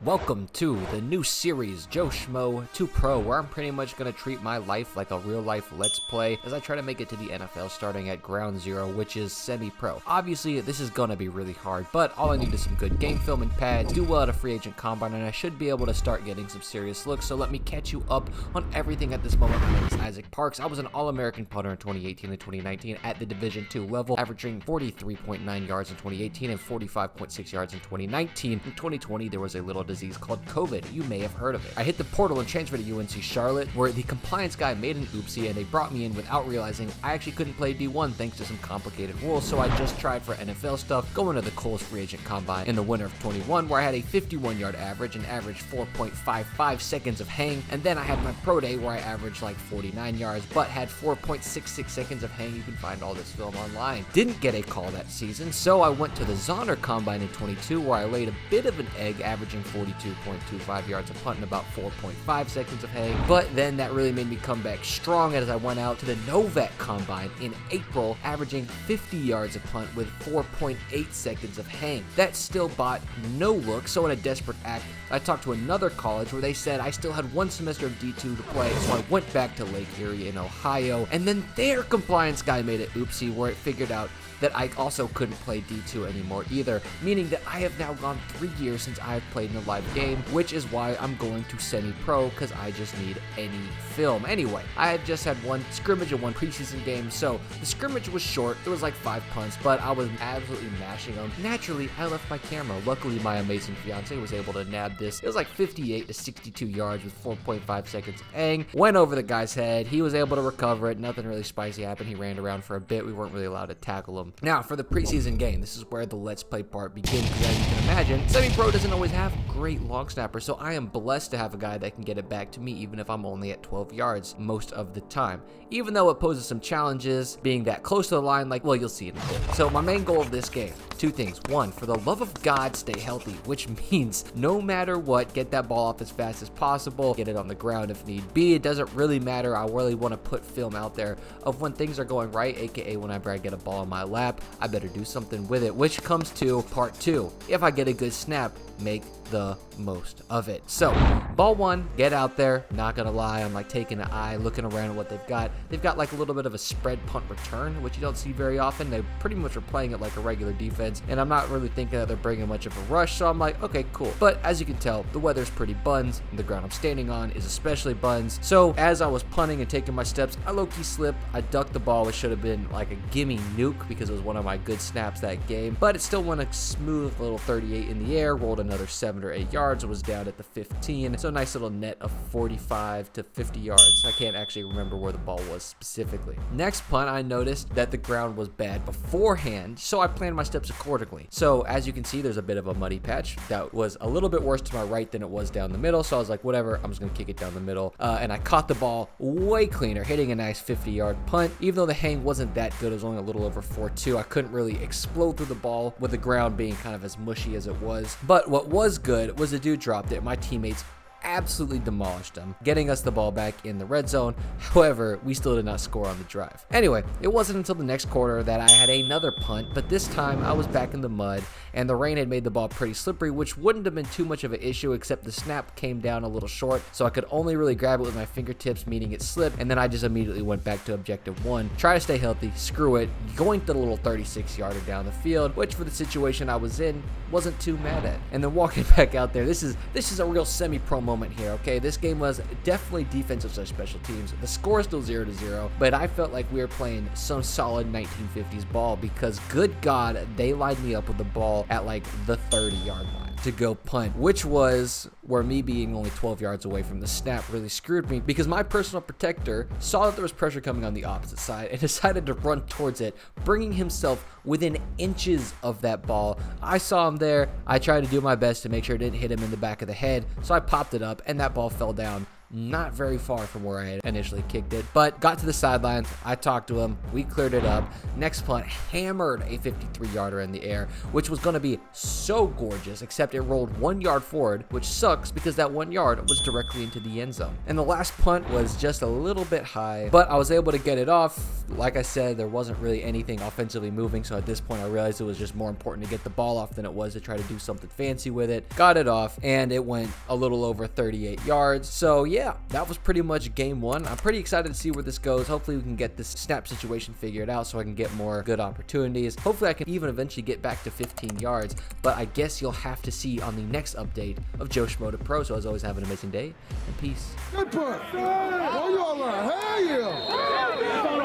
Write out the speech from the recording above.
Welcome to the new series, Joe Schmo 2 Pro, where I'm pretty much going to treat my life like a real-life Let's Play as I try to make it to the NFL starting at ground zero, which is semi-pro. Obviously, this is going to be really hard, but all I need is some good game film and pads, do well at a free agent combine, and I should be able to start getting some serious looks, so let me catch you up on everything at this moment. My name is Isaac Parks. I was an All-American punter in 2018 and 2019 at the Division II level, averaging 43.9 yards in 2018 and 45.6 yards in 2019. In 2020, there was a little disease called COVID. You may have heard of it. I hit the portal and transferred to UNC Charlotte, where the compliance guy made an oopsie and they brought me in without realizing I actually couldn't play D1 thanks to some complicated rules, so I just tried for NFL stuff, going to the Coles free agent combine in the winter of 21, where I had a 51-yard average and averaged 4.55 seconds of hang, and then I had my pro day where I averaged like 49 yards, but had 4.66 seconds of hang. You can find all this film online. Didn't get a call that season, so I went to the Zonner combine in 22, where I laid a bit of an egg, averaging 42.25 yards a punt and about 4.5 seconds of hang, but then that really made me come back strong as I went out to the Novak combine in April, averaging 50 yards a punt with 4.8 seconds of hang. That still bought no look, so in a desperate act, I talked to another college where they said I still had one semester of D2 to play, so I went back to Lake Erie in Ohio, and then their compliance guy made it oopsie where it figured out that I also couldn't play D2 anymore either, meaning that I have now gone 3 years since I have played in a live game, which is why I'm going to semi-pro, because I just need any film. Anyway, I had just had one scrimmage and one preseason game, so the scrimmage was short. There was like 5 punts, but I was absolutely mashing them. Naturally, I left my camera. Luckily, my amazing fiance was able to nab this. It was like 58 to 62 yards with 4.5 seconds of hang. Went over the guy's head. He was able to recover it. Nothing really spicy happened. He ran around for a bit. We weren't really allowed to tackle him. Now, for the preseason game, this is where the Let's Play part begins, because as you can imagine, semi-pro doesn't always have great long snappers, so I am blessed to have a guy that can get it back to me even if I'm only at 12 yards most of the time. Even though it poses some challenges, being that close to the line, like, well, you'll see in a bit. So my main goal of this game, 2 things. 1, for the love of God, stay healthy, which means no matter what, get that ball off as fast as possible, get it on the ground if need be. It doesn't really matter. I really want to put film out there of when things are going right, aka whenever I get a ball in my lap, I better do something with it, which comes to part 2. If I get a good snap, make the most of it. So, ball 1, get out there. Not gonna lie, I'm like taking an eye, looking around at what they've got. They've got like a little bit of a spread punt return, which you don't see very often. They pretty much are playing it like a regular defense, and I'm not really thinking that they're bringing much of a rush, so I'm like, okay, cool. But as you can tell, the weather's pretty buns, and the ground I'm standing on is especially buns. So, as I was punting and taking my steps, I low-key slipped. I ducked the ball, which should have been like a gimme nuke because it was one of my good snaps that game, but it still went a smooth little 38 in the air, rolled another 7 or 8 yards, was down at the 15, so a nice little net of 45 to 50 yards. I can't actually remember where the ball was specifically. Next punt, I noticed that the ground was bad beforehand, so I planned my steps accordingly. So as you can see, there's a bit of a muddy patch that was a little bit worse to my right than it was down the middle, so I was like, whatever, I'm just gonna kick it down the middle, and I caught the ball way cleaner, hitting a nice 50-yard punt. Even though the hang wasn't that good, it was only a little over 4.2, I couldn't really explode through the ball with the ground being kind of as mushy as it was. But what was good was the dude dropped it. My teammates absolutely demolished them, getting us the ball back in the red zone. However, we still did not score on the drive. Anyway, it wasn't until the next quarter that I had another punt, but this time I was back in the mud, and the rain had made the ball pretty slippery, which wouldn't have been too much of an issue, except the snap came down a little short, so I could only really grab it with my fingertips, meaning it slipped, and then I just immediately went back to objective 1. Try to stay healthy, screw it, going to the little 36-yarder down the field, which for the situation I was in, wasn't too mad at. And then walking back out there, this is a real semi-pro moment here, okay? This game was definitely defensive/special teams. The score is still 0-0, but I felt like we were playing some solid 1950s ball because, good God, they lined me up with the ball at like the 30-yard line to go punt, which was where me being only 12 yards away from the snap really screwed me, because my personal protector saw that there was pressure coming on the opposite side and decided to run towards it, bringing himself within inches of that ball. I saw him there. I tried to do my best to make sure it didn't hit him in the back of the head, so I popped it up and that ball fell down not very far from where I had initially kicked it, but got to the sidelines. I talked to him. We cleared it up. Next punt, hammered a 53-yarder in the air, which was going to be so gorgeous, except it rolled 1 yard forward, which sucks because that 1 yard was directly into the end zone. And the last punt was just a little bit high, but I was able to get it off. Like I said, there wasn't really anything offensively moving, so at this point I realized it was just more important to get the ball off than it was to try to do something fancy with it. Got it off, and it went a little over 38 yards. So yeah, that was pretty much game one. I'm pretty excited to see where this goes. Hopefully we can get this snap situation figured out so I can get more good opportunities. Hopefully I can even eventually get back to 15 yards, but I guess you'll have to see on the next update of Joe Schmo to Pro. So as always, have an amazing day, and peace. Good punt. Oh, you all right. Hell yeah.